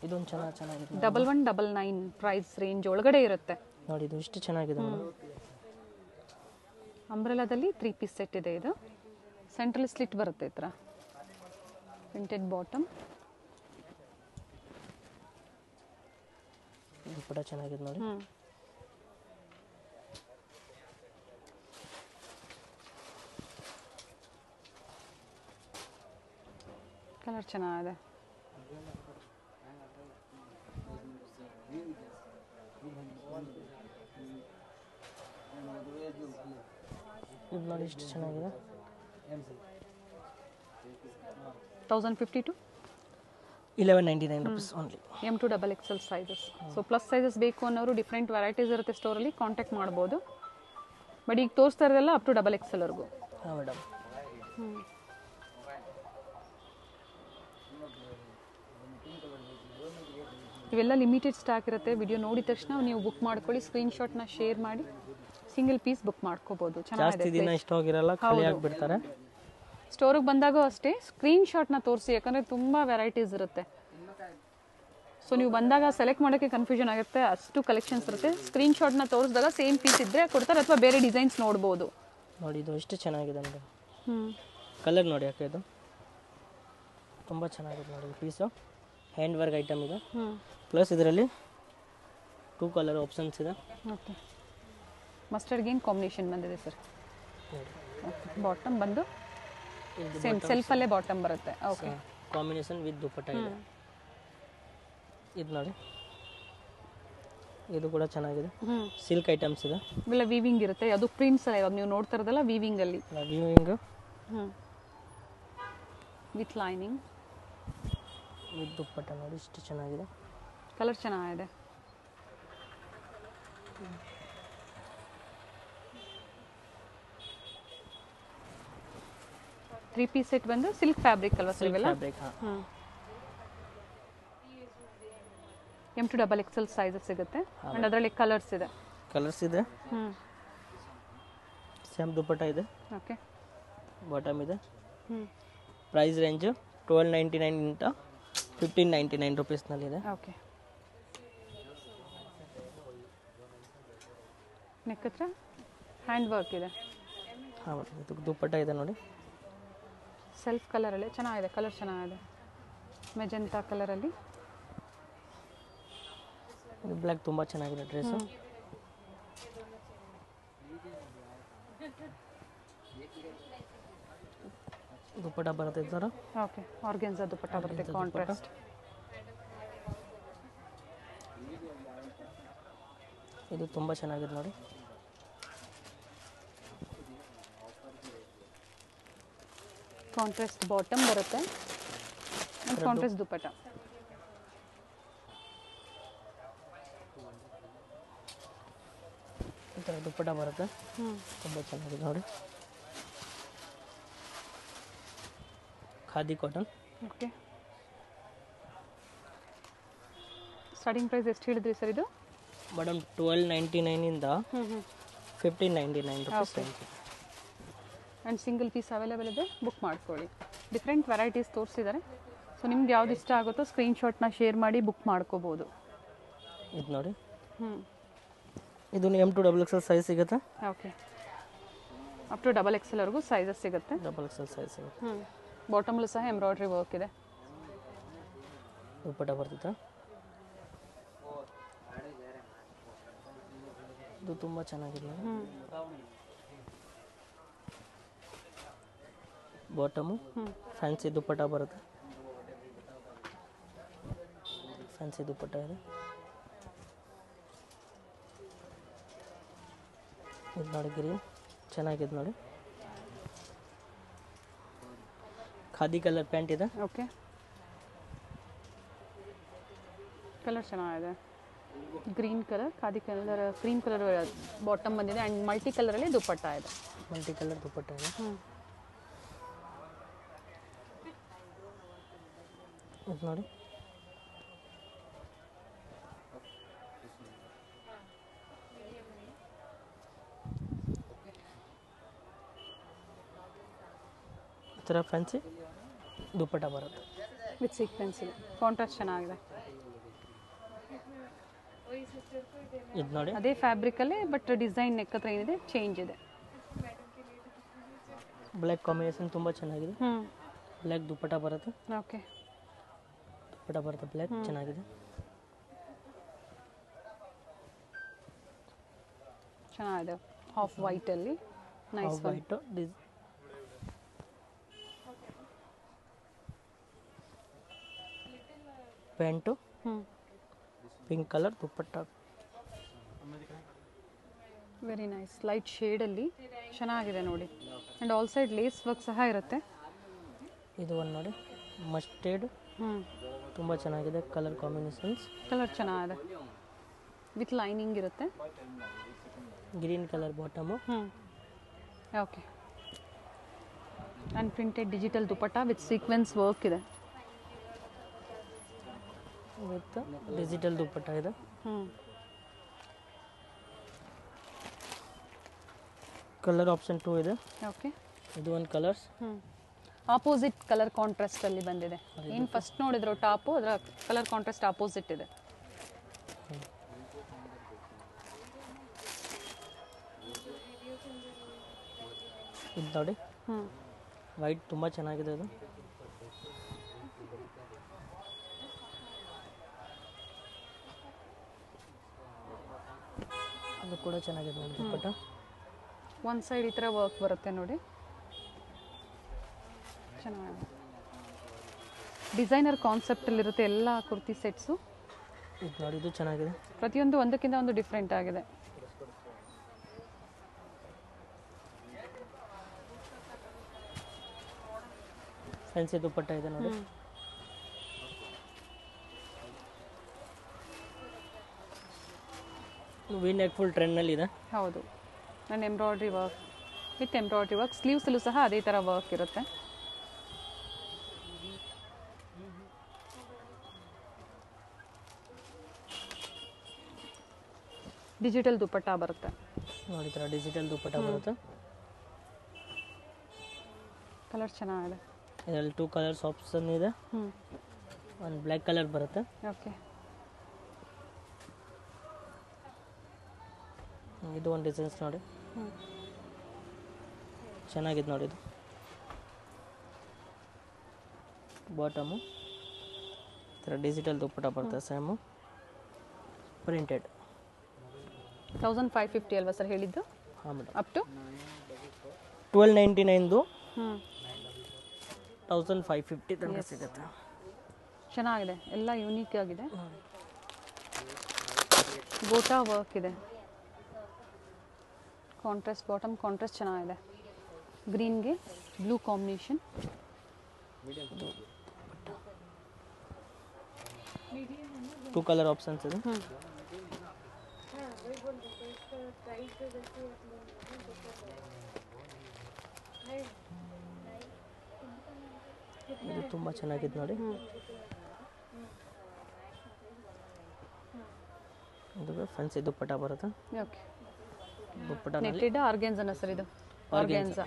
ಇದೊಂದು ಚೆನ್ನಾಗಿದೆ. 1199 ಪ್ರೈಸ್ ರೇಂಜ್ ಒಳಗಡೆ ಇರುತ್ತೆ ನೋಡಿ. ಇದು ಇಷ್ಟು ಚೆನ್ನಾಗಿದೆ ಮೇಡಮ್. ಅಂಬ್ರೆಲಾದಲ್ಲಿ 3 ಪೀಸ್ ಸೆಟ್ ಇದೆ. ಇದು ಸೆಂಟ್ರಲ್ ಸ್ಲಿಟ್ ಬರುತ್ತೆ ಈ ಥರ. Printed bottom. ದುಪ್ಪಟ್ಟ ಚೆನ್ನಾಗಿದೆ ನೋಡಿ. ಕಲರ್ ಚೆನ್ನಾಗಿದೆ. ಇದು ನೋಡಿ ಇಷ್ಟು ಚೆನ್ನಾಗಿದೆ. 1050 to 1199 rupees only. M2 XXL sizes. So plus sizes ಬೇಕು ಅನ್ನೋರು ಡಿಫ್ರೆಂಟ್ ವೆರೈಟೀಸ್ ಇರುತ್ತೆ ಸ್ಟೋರಲ್ಲಿ, ಕಾಂಟ್ಯಾಕ್ಟ್ ಮಾಡ್ಬೋದು. ಬಟ್ ಈಗ ತೋರಿಸ್ತಾ ಇರೋದೆಲ್ಲ ಅಪ್ ಟು XXL ವರೆಗೂ. ಹಾಂ ಮೇಡಮ್. ಇವೆಲ್ಲ ಲಿಮಿಟೆಡ್ ಸ್ಟಾಕ್ ಇರುತ್ತೆ. ವಿಡಿಯೋ ನೋಡಿದ ತಕ್ಷಣ ನೀವು ಬುಕ್ ಮಾಡ್ಕೊಳ್ಳಿ, ಸ್ಕ್ರೀನ್ಶಾಟ್ನ ಶೇರ್ ಮಾಡಿ ಸಿಂಗಲ್ ಪೀಸ್ ಬುಕ್ ಮಾಡ್ಕೋಬೋದು. ಜಾಸ್ತಿ ಚೆನ್ನಾಗಿದೆ. ದಿನ ಇಷ್ಟ ಹೋಗಿರಲ್ಲ, ಖಾಲಿ ಆಗಿಬಿಡ್ತಾರೆ. ಸ್ಟೋರಿಗೆ ಬಂದಾಗ ಅಷ್ಟೇ ಸ್ಕ್ರೀನ್ಶಾಟ್ನ ತೋರಿಸಿ, ಯಾಕಂದರೆ ತುಂಬ ವೆರೈಟೀಸ್ ಇರುತ್ತೆ. ಸೊ ನೀವು ಬಂದಾಗ ಸೆಲೆಕ್ಟ್ ಮಾಡೋಕ್ಕೆ ಕನ್ಫ್ಯೂಷನ್ ಆಗುತ್ತೆ, ಅಷ್ಟು ಕಲೆಕ್ಷನ್ಸ್ ಇರುತ್ತೆ. ಸ್ಕ್ರೀನ್ಶಾಟ್ನ ತೋರಿಸಿದಾಗ ಸೇಮ್ ಪೀಸ್ ಇದ್ದರೆ ಕೊಡ್ತಾರೆ, ಅಥವಾ ಬೇರೆ ಡಿಸೈನ್ಸ್ ನೋಡ್ಬೋದು. ನೋಡಿ ಇದು ಎಷ್ಟು ಚೆನ್ನಾಗಿದೆ ಮೇಡಮ್. ಹ್ಞೂ ಕಲರ್ ನೋಡಿ ಯಾಕೆ ಇದು ತುಂಬ ಚೆನ್ನಾಗಿದೆ ನೋಡಿ. ಪೀಸು ಹ್ಯಾಂಡ್ ವರ್ಕ್ ಐಟಮ್ ಇದೆ. ಹ್ಞೂ ಪ್ಲಸ್ ಇದರಲ್ಲಿ 2 ಕಲರ್ ಆಪ್ಷನ್ಸ್ ಇದೆ. ಓಕೆ. ಮಸ್ಟರ್ಡ್ ಗ್ರೀನ್ ಕಾಂಬಿನೇಷನ್ ಬಂದಿದೆ ಸರ್. ಬಾಟಮ್ ಬಂದು ಸೇಮ್ ಸೆಲ್ಫಲ್ಲೇ ಬಾಟಮ್ ಬರುತ್ತೆ. ಓಕೆ. ಕಾಂಬಿನೇಷನ್ ವಿತ್ ದುಪ್ಪಟ್ಟ ಇದೆ. ಇದು ನೋಡಿ, ಇದು ಕೂಡ ಚೆನ್ನಾಗಿದೆ. ಸಿಲ್ಕ್ ಐಟಮ್ಸ್ ಇದೆ. ಇವೆಲ್ಲ ವೀವಿಂಗ್ ಇರುತ್ತೆ, ಅದು ಪ್ರಿಂಟ್ಸ್ ಅಲ್ಲ, ಇವಾಗ ನೀವು ನೋಡ್ತಾ ಇರೋದಲ್ಲ ವೀವಿಂಗಲ್ಲಿ. ವೀವಿಂಗ್ ವಿತ್ ಲೈನಿಂಗ್ ವಿತ್ ದುಪ್ಪಟ್ಟ ನೋಡಿ ಇಷ್ಟು ಚೆನ್ನಾಗಿದೆ. ಕಲರ್ ಚೆನ್ನಾಗಿದೆ. ತ್ರೀ ಪೀಸ್ ಸೆಟ್ ಬಂದು ಸಿಲ್ಕ್ ಫ್ಯಾಬ್ರಿಕ್ ಅಲ್ವಾ ಸರ್ ಇವೆಲ್ಲ? ಫ್ಯಾಬ್ರಿಕ್. ಹಾಂ, M2XXL ಸೈಜಸ್ ಸಿಗುತ್ತೆ. ಆ್ಯಂಡ್ ಅದರಲ್ಲಿ ಕಲರ್ಸ್ ಇದೆ. ಕಲರ್ಸ್ ಇದೆ. ಸೇಮ್ ದುಪ್ಪಟ್ಟ ಇದೆ. ಓಕೆ. ಬಾಟಮ್ ಇದೆ. ಪ್ರೈಸ್ ರೇಂಜು 1299 ಇಂದ 1599 ರುಪೀಸ್ನಲ್ಲಿದೆ. ಓಕೆ. ನೆಕ್ ಹತ್ರ ಹ್ಯಾಂಡ್ ವರ್ಕ್ ಇದೆ. ಹಾಂ, ಇದು ದುಪ್ಪಟ್ಟ ಇದೆ ನೋಡಿ. ಸೆಲ್ಫ್ ಕಲರಲ್ಲಿ ಚೆನ್ನಾಗಿದೆ, ಕಲರ್ ಚೆನ್ನಾಗಿದೆ. ಮೆಜೆಂಟಾ ಕಲರಲ್ಲಿ. ಇದು ಬ್ಲ್ಯಾಕ್ ತುಂಬ ಚೆನ್ನಾಗಿದೆ ಡ್ರೆಸ್ಸು. ದುಪ್ಪಟ್ಟ ಬರುತ್ತೆ ಸರ್. ಓಕೆ. ಆರ್ಗೆನ್ಸಾ ದುಪ್ಪಟ್ಟ ಬರುತ್ತೆ, ಕಾಂಟ್ರಾಸ್ಟ್. ಇದು ತುಂಬ ಚೆನ್ನಾಗಿದೆ ನೋಡಿ. ಕಾಂಟ್ರಾಸ್ಟ್ ಬಾಟಮ್ ಬರುತ್ತೆ, ಕಾಂಟ್ರಾಸ್ಟ್ ದುಪ್ಪಟ್ಟ. ಈ ಥರ ದುಪ್ಪಟ್ಟ ಬರುತ್ತೆ, ತುಂಬ ಚೆನ್ನಾಗಿದೆ ನೋಡಿ. Khadi cotton. Okay. Starting price ಎಷ್ಟು ಹೇಳಿದ್ರಿ ಸರ್ ಇದು? ಮೇಡಮ್ 1299 ಇಂದ 1599 rupees. And single piece available ಇದೆ, ಬುಕ್ ಮಾಡ್ಕೊಳ್ಳಿ. ಡಿಫ್ರೆಂಟ್ ವೆರೈಟೀಸ್ ತೋರಿಸಿದ್ದಾರೆ. ಸೊ ನಿಮ್ಗೆ ಯಾವ್ದು ಇಷ್ಟ ಆಗುತ್ತೋ ಸ್ಕ್ರೀನ್ಶಾಟ್ನ ಶೇರ್ ಮಾಡಿ ಬುಕ್ ಮಾಡ್ಕೋಬೋದು. ಇದು ನೋಡಿ, ಇದು M2XXL ಸೈಜ್ ಸಿಗುತ್ತೆ. ಓಕೆ. ಅಪ್ ಟು XXL ವರೆಗೂ ಸೈಜಸ್ ಸಿಗುತ್ತೆ. XXL ಸೈಜ್ ಸಿಗುತ್ತೆ. ಬಾಟಮಲ್ಲೂ ಸಹ ಎಂಬ್ರಾಯ್ಡ್ರಿ ವರ್ಕ್ ಇದೆ. ದುಪ್ಪಟ್ಟ ಬರ್ತೈತೆ. ಇದು ತುಂಬ ಚೆನ್ನಾಗಿದೆ. ಬಾಟಮು ಫ್ಯಾನ್ಸಿ ದುಪ್ಪಟ್ಟ ಬರುತ್ತೆ. ಫ್ಯಾನ್ಸಿ ದುಪ್ಪಟ್ಟ ಇದೆ. ಇದು ನೋಡಿ ಗ್ರೀನ್ ಚೆನ್ನಾಗಿದೆ ನೋಡಿ. ಖಾದಿ ಕಲರ್ ಪ್ಯಾಂಟ್ ಇದೆ. ಓಕೆ. ಕಲರ್ ಚೆನ್ನಾಗಿದೆ. Green colour, khadi colour, cream colour bottom ಬಂದಿದೆ. ಆ್ಯಂಡ್ ಮಲ್ಟಿ ಕಲರಲ್ಲಿ ದುಪ್ಪಟ್ಟ ಇದೆ. ಮಲ್ಟಿ ಕಲರ್ ದುಪ್ಪಟ್ಟ ಇದೆ. ಇದು ನೋಡಿ, ಈ ಥರ ಫ್ಯಾನ್ಸಿ ದುಪ್ಪಟ್ಟ ಬರುತ್ತೆ ವಿತ್ ಸೀಕ್ವೆನ್ಸ್ ಇದೆ. ಕಾಂಟ್ರಾಸ್ಟ್ ಚೆನ್ನಾಗಿದೆ. ಇದು ನೋಡಿ, ಅದೇ ಫ್ಯಾಬ್ರಿಕಲ್ಲೇ ಬಟ್ ಡಿಸೈನ್ ನೆಕ್ ಹತ್ರ ಏನಿದೆ ಚೇಂಜ್ ಇದೆ. ಬ್ಲ್ಯಾಕ್ ಕಾಂಬಿನೇಷನ್ ತುಂಬ ಚೆನ್ನಾಗಿದೆ. ಬ್ಲ್ಯಾಕ್ ದುಪ್ಪಟ್ಟ ಬರುತ್ತೆ. ಓಕೆ. ದುಪ್ಪಟ್ಟ ಬರುತ್ತೆ ಬ್ಲ್ಯಾಕ್, ಚೆನ್ನಾಗಿದೆ. ಚೆನ್ನಾಗಿದೆ. ಹಾಫ್ ವೈಟಲ್ಲಿ nice white pant pink colour dupatta. Very nice. Light ಶೇಡಲ್ಲಿ ಚೆನ್ನಾಗಿದೆ ನೋಡಿ. And all side lace work ಸಹ ಇರುತ್ತೆ. ಇದು ಒಂದು ನೋಡಿ, ಮಸ್ಟರ್ಡ್ ತುಂಬ ಚೆನ್ನಾಗಿದೆ. ಕಲರ್ ಕಾಂಬಿನೇಷನ್ಸ್, ಕಲರ್ ಚೆನ್ನಾಗಿದೆ. ವಿತ್ ಲೈನಿಂಗ್ ಇರುತ್ತೆ. Green colour bottom. Okay. And printed digital dupatta with sequence work ಇದೆ. ವಿತ್ ಡಿಜಿಟಲ್ ದುಪ್ಪಟ್ಟ ಇದೆ. ಕಲರ್ ಆಪ್ಷನ್ 2 ಇದೆ. ಓಕೆ, ಇದು ಒಂದು ಕಲರ್ಸ್. ಆಪೋಸಿಟ್ ಕಲರ್ ಕಾಂಟ್ರಾಸ್ಟ್ ಅಲ್ಲಿ ಬಂದಿದೆ. ಏನು ಫಸ್ಟ್ ನೋಡಿದ್ರು ಟಾಪು, ಅದರ ಕಲರ್ ಕಾಂಟ್ರಾಸ್ಟ್ ಆಪೋಸಿಟ್ ಇದೆ. ಇದು ನೋಡಿ, ವೈಟ್ ತುಂಬ ಚೆನ್ನಾಗಿದೆ ಅದು. ಅದು ಕೂಡ ಚೆನ್ನಾಗಿದೆ ನೋಡಿ ದುಪ್ಪಟ್ಟ. ಒಂದು ಸೈಡ್ ಈ ಥರ ವರ್ಕ್ ಬರುತ್ತೆ ನೋಡಿ, ಚೆನ್ನಾಗಿದೆ. ಡಿಸೈನರ್ ಕಾನ್ಸೆಪ್ಟಲ್ಲಿರುತ್ತೆ ಎಲ್ಲ ಕುರ್ತಿ ಸೆಟ್ಸು. ಇದು ನೋಡಿ, ಇದು ಚೆನ್ನಾಗಿದೆ. ಪ್ರತಿಯೊಂದು ಒಂದಕ್ಕಿಂತ ಒಂದು ಡಿಫ್ರೆಂಟ್ ಆಗಿದೆ. ಫ್ಯಾನ್ಸಿ ದುಪ್ಪಟ್ಟ ಇದೆ ನೋಡಿ. ವಿ ನೆಕ್ ಫುಲ್ ಟ್ರೆಂಡ್ನಲ್ಲಿ ಇದೆ. ಹೌದು, ನನ್ನ embroidery work with embroidery work. ಸ್ಲೀವ್ಸಲ್ಲೂ ಸಹ ಅದೇ ಥರ ವರ್ಕ್ ಇರುತ್ತೆ. ಡಿಜಿಟಲ್ ದುಪ್ಪಟ್ಟ ಬರುತ್ತೆ ನೋಡಿ, ಈ ಥರ ಡಿಜಿಟಲ್ ದುಪ್ಪಟ್ಟ ಬರುತ್ತೆ. ಕಲರ್ ಚೆನ್ನಾಗಿದೆ. ಇದರಲ್ಲಿ 2 ಕಲರ್ಸ್ ಆಪ್ಷನ್ ಇದೆ. ಒಂದು ಬ್ಲ್ಯಾಕ್ ಕಲರ್ ಬರುತ್ತೆ. ಓಕೆ, ಇದು ಒಂದು ಡಿಸೈನ್ಸ್ ನೋಡಿ, ಚೆನ್ನಾಗಿದೆ ನೋಡಿ. ಇದು ಬಾಟಮು ಈ ಥರ ಡಿಜಿಟಲ್ ದುಪ್ಪಟ್ಟ ಬರುತ್ತೆ. Same printed. 1550 ಅಲ್ವಾ ಸರ್ ಹೇಳಿದ್ದು? ಹಾಂ ಮೇಡಮ್. ಅಪ್ ಟು 1299ದು 1550 ತನಕ ಸಿಗುತ್ತೆ. ಚೆನ್ನಾಗಿದೆ, ಎಲ್ಲ ಯೂನಿಕ್ ಆಗಿದೆ. ಗೋಟಾ ವರ್ಕ್ ಇದೆ. ಕಾಂಟ್ರಾಸ್ಟ್ ಬಾಟಮ್, ಕಾಂಟ್ರಾಸ್ಟ್ ಚೆನ್ನಾಗಿದೆ. ಗ್ರೀನ್ಗೆ ಬ್ಲೂ ಕಾಂಬಿನೇಷನ್. 2 ಕಲರ್ ಆಪ್ಷನ್ಸ್ ಇದೆ. ಇದು ತುಂಬ ಚೆನ್ನಾಗಿದೆ ನೋಡಿ. ಇದು ಫ್ಯಾನ್ಸಿ ದುಪ್ಪಟ್ಟ ಬರುತ್ತೆ. ಓಕೆ, ದುಪ್ಪಟ್ಟ ನೆಟ್ಟೆಡ್ ಆರ್ಗೆನ್ಸನ ಸರ್ ಇದು? ಆರ್ಗೆನ್ಸಾ.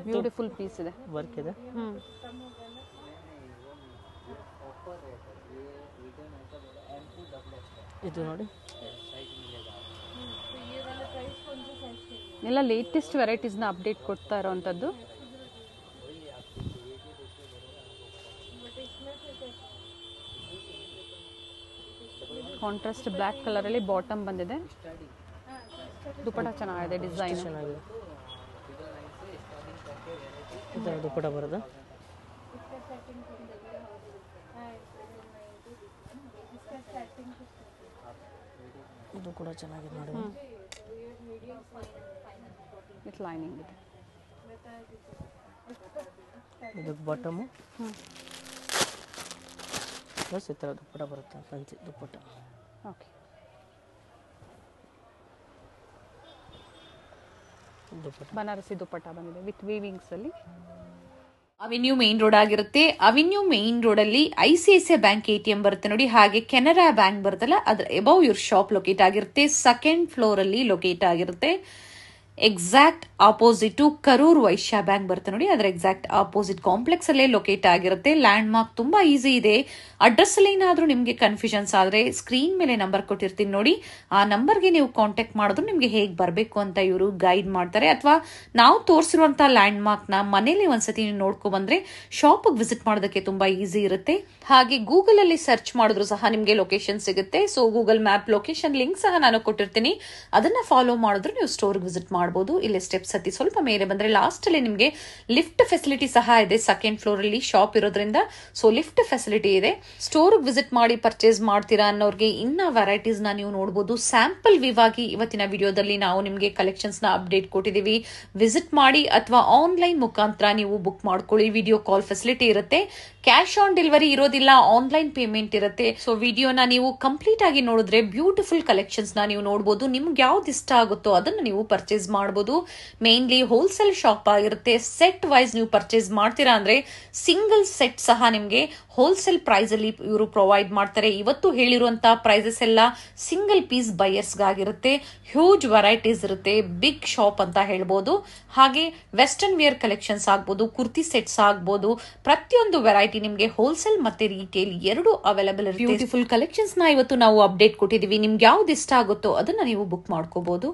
ಬ್ಯೂಟಿಫುಲ್ ಪೀಸ್ ಇದೆ, ವರ್ಕ್ ಇದೆ. ಇದು ನೋಡಿ, ಎಲ್ಲ ಲೇಟೆಸ್ಟ್ ವೆರೈಟೀಸ್ನ ಅಪ್ಡೇಟ್ ಕೊಡ್ತಾ ಇರೋವಂಥದ್ದು. ಕಾಂಟ್ರಾಸ್ಟ್ ಬ್ಲ್ಯಾಕ್ ಕಲರಲ್ಲಿ ಬಾಟಮ್ ಬಂದಿದೆ. ದುಪ್ಪಟ್ಟ ಚೆನ್ನಾಗಿದೆ, ಡಿಸೈನ್ ಚೆನ್ನಾಗಿದೆ. ಈ ಥರ ದುಪ್ಪಟ್ಟ ಬರುತ್ತೆ. ಇದು ಕೂಡ ಚೆನ್ನಾಗಿದೆ ನೋಡಿ. ವಿತ್ ಲೈನಿಂಗ್ ಇದೆ. ಇದಕ್ಕೆ ಬಾಟಮು ಪ್ಲಸ್ ಈ ಥರ ದುಪ್ಪಟ್ಟ ಬರುತ್ತೆ. ಫ್ಯಾನ್ಸಿ ದುಪ್ಪಟ್ಟ. ಓಕೆ, ದುಪ್ಪಟ್ಟ ಬನಾರಸಿ ದುಪ್ಪಟ್ಟ ಬಂದಿದೆ ವಿತ್ ವೀವಿಂಗ್ಸ್ ಅಲ್ಲಿ. ಅವೆನ್ಯೂ ಮೇನ್ ರೋಡ್ ಆಗಿರುತ್ತೆ. ಅವೆನ್ಯೂ ಮೇನ್ ರೋಡ್ ಅಲ್ಲಿ ICICI ಬ್ಯಾಂಕ್ ATM ಬರುತ್ತೆ ನೋಡಿ, ಹಾಗೆ ಕೆನರಾ ಬ್ಯಾಂಕ್ ಬರುತ್ತಲ್ಲ, ಅದ್ರ ಎಬವ್ ಇವ್ರ ಶಾಪ್ ಲೊಕೇಟ್ ಆಗಿರುತ್ತೆ. 2nd ಫ್ಲೋರ್ ಅಲ್ಲಿ ಲೊಕೇಟ್ ಆಗಿರುತ್ತೆ. Exact opposite Karur Vysya bank ಬರುತ್ತೆ ನೋಡಿ, ಅದರ ಎಕ್ಸಾಕ್ಟ್ ಆಪೋಸಿಟ್ ಕಾಂಪ್ಲೆಕ್ಸ್ ಅಲ್ಲೇ ಲೊಕೇಟ್ ಆಗಿರುತ್ತೆ. ಲ್ಯಾಂಡ್ ಮಾರ್ಕ್ ತುಂಬಾ ಈಸಿ ಇದೆ. ಅಡ್ರೆಸ್ ಅಲ್ಲಿ ಏನಾದ್ರೂ ನಿಮ್ಗೆ ಕನ್ಫ್ಯೂಷನ್ಸ್ ಆದ್ರೆ ಸ್ಕ್ರೀನ್ ಮೇಲೆ ನಂಬರ್ ಕೊಟ್ಟಿರ್ತೀನಿ ನೋಡಿ, ಆ ನಂಬರ್ಗೆ ನೀವು ಕಾಂಟ್ಯಾಕ್ಟ್ ಮಾಡಿದ್ರು ನಿಮ್ಗೆ ಹೇಗೆ ಬರಬೇಕು ಅಂತ ಇವರು ಗೈಡ್ ಮಾಡ್ತಾರೆ. ಅಥವಾ ನಾವು ತೋರಿಸಿರುವಂತಹ ಲ್ಯಾಂಡ್ ಮಾರ್ಕ್ ನ ಮನೇಲಿ ಒಂದ್ಸತಿ ನೀವು ನೋಡ್ಕೊ ಬಂದ್ರೆ ಶಾಪ್ ವಿಸಿಟ್ ಮಾಡೋದಕ್ಕೆ ತುಂಬಾ ಈಸಿ ಇರುತ್ತೆ. ಹಾಗೆ ಗೂಗಲ್ ಅಲ್ಲಿ ಸರ್ಚ್ ಮಾಡಿದ್ರು ಸಹ ನಿಮ್ಗೆ ಲೊಕೇಶನ್ ಸಿಗುತ್ತೆ. So Google map location link ಸಹ ನಾನು ಕೊಟ್ಟಿರ್ತೀನಿ, ಅದನ್ನ ಫಾಲೋ ಮಾಡಿದ್ರು ನೀವು ಸ್ಟೋರ್ ವಿಸಿಟ್ ಮಾಡಬಹುದು. ಇಲ್ಲಿ ಸ್ಟೆಪ್ಸ್ ಹತ್ತಿ ಸ್ವಲ್ಪ ಮೇಲೆ ಬಂದ್ರೆ ಲಾಸ್ಟ್ ಅಲ್ಲಿ ನಿಮ್ಗೆ ಲಿಫ್ಟ್ ಫೆಸಿಲಿಟಿ ಸಹ ಇದೆ. 2nd ಫ್ಲೋರ್ ಅಲ್ಲಿ ಶಾಪ್ ಇರೋದ್ರಿಂದ ಸೊ ಲಿಫ್ಟ್ ಫೆಸಿಲಿಟಿ ಇದೆ. ಸ್ಟೋರ್ ವಿಸಿಟ್ ಮಾಡಿ ಪರ್ಚೇಸ್ ಮಾಡ್ತೀರಾ ಅನ್ನೋರ್ಗೆ ಇನ್ನ ವೆರೈಟೀಸ್ ನ ನೀವು ನೋಡಬಹುದು. ಸ್ಯಾಂಪಲ್ ವ್ಯೂ ಆಗಿ ಇವತ್ತಿನ ವಿಡಿಯೋದಲ್ಲಿ ನಾವು ನಿಮ್ಗೆ ಕಲೆಕ್ಷನ್ಸ್ ನ ಅಪ್ಡೇಟ್ ಕೊಟ್ಟಿದೀವಿ. ವಿಸಿಟ್ ಮಾಡಿ ಅಥವಾ ಆನ್ಲೈನ್ ಮುಖಾಂತರ ನೀವು ಬುಕ್ ಮಾಡ್ಕೊಳ್ಳಿ. ವಿಡಿಯೋ ಕಾಲ್ ಫೆಸಿಲಿಟಿ ಇರುತ್ತೆ. ಕ್ಯಾಶ್ ಆನ್ ಡೆಲಿವರಿ ಇರೋದಿಲ್ಲ, ಆನ್ಲೈನ್ ಪೇಮೆಂಟ್ ಇರುತ್ತೆ. ಸೊ ವಿಡಿಯೋನ ನೀವು ಕಂಪ್ಲೀಟ್ ಆಗಿ ನೋಡಿದ್ರೆ ಬ್ಯೂಟಿಫುಲ್ ಕಲೆಕ್ಷನ್ಸ್ ನ ನೀವು ನೋಡಬಹುದು. ನಿಮ್ಗೆ ಯಾವ್ದು ಇಷ್ಟ ಆಗುತ್ತೋ ಅದನ್ನ ನೀವು ಪರ್ಚೇಸ್ ಮಾಡಬಹುದು. ಮೇನ್ಲಿ ಹೋಲ್ಸೇಲ್ ಶಾಪ್ ಆಗಿರುತ್ತೆ. ಸೆಟ್ ವೈಸ್ ನೀವು ಪರ್ಚೇಸ್ ಮಾಡ್ತೀರಾ ಅಂದ್ರೆ ಸಿಂಗಲ್ ಸೆಟ್ ಸಹ ನಿಮ್ಗೆ ಹೋಲ್ಸೇಲ್ ಪ್ರೈಸ್ ಅಲ್ಲಿ ಇವರು ಪ್ರೊವೈಡ್ ಮಾಡ್ತಾರೆ. ಇವತ್ತು ಹೇಳಿರುವಂತಹ ಪ್ರೈಸಸ್ ಎಲ್ಲ ಸಿಂಗಲ್ ಪೀಸ್ ಬೈಯರ್ಸ್ ಗಾಗಿರುತ್ತೆ. ಹ್ಯೂಜ್ ವೆರೈಟೀಸ್ ಇರುತ್ತೆ. ಬಿಗ್ ಶಾಪ್ ಅಂತ ಹೇಳ್ಬೋದು. ಹಾಗೆ ವೆಸ್ಟರ್ನ್ ವೇರ್ ಕಲೆಕ್ಷನ್ಸ್ ಆಗ್ಬೋದು, ಕುರ್ತಿ ಸೆಟ್ಸ್ ಆಗ್ಬೋದು, ಪ್ರತಿಯೊಂದು ವೆರೈಟಿ ನಿಮ್ಗೆ ಹೋಲ್ಸೇಲ್ ಮತ್ತೆ ರಿಟೇಲ್ ಎರಡು ಅವೈಲೇಬಲ್ ಇರುತ್ತೆ. ಬ್ಯೂಟಿಫುಲ್ ಕಲೆಕ್ಷನ್ಸ್ ನ ಇವತ್ತು ನಾವು ಅಪ್ಡೇಟ್ ಕೊಟ್ಟಿದೀವಿ. ನಿಮ್ಗೆ ಯಾವ್ದು ಇಷ್ಟ ಆಗುತ್ತೋ ಅದನ್ನ ನೀವು ಬುಕ್ ಮಾಡ್ಕೋಬಹುದು.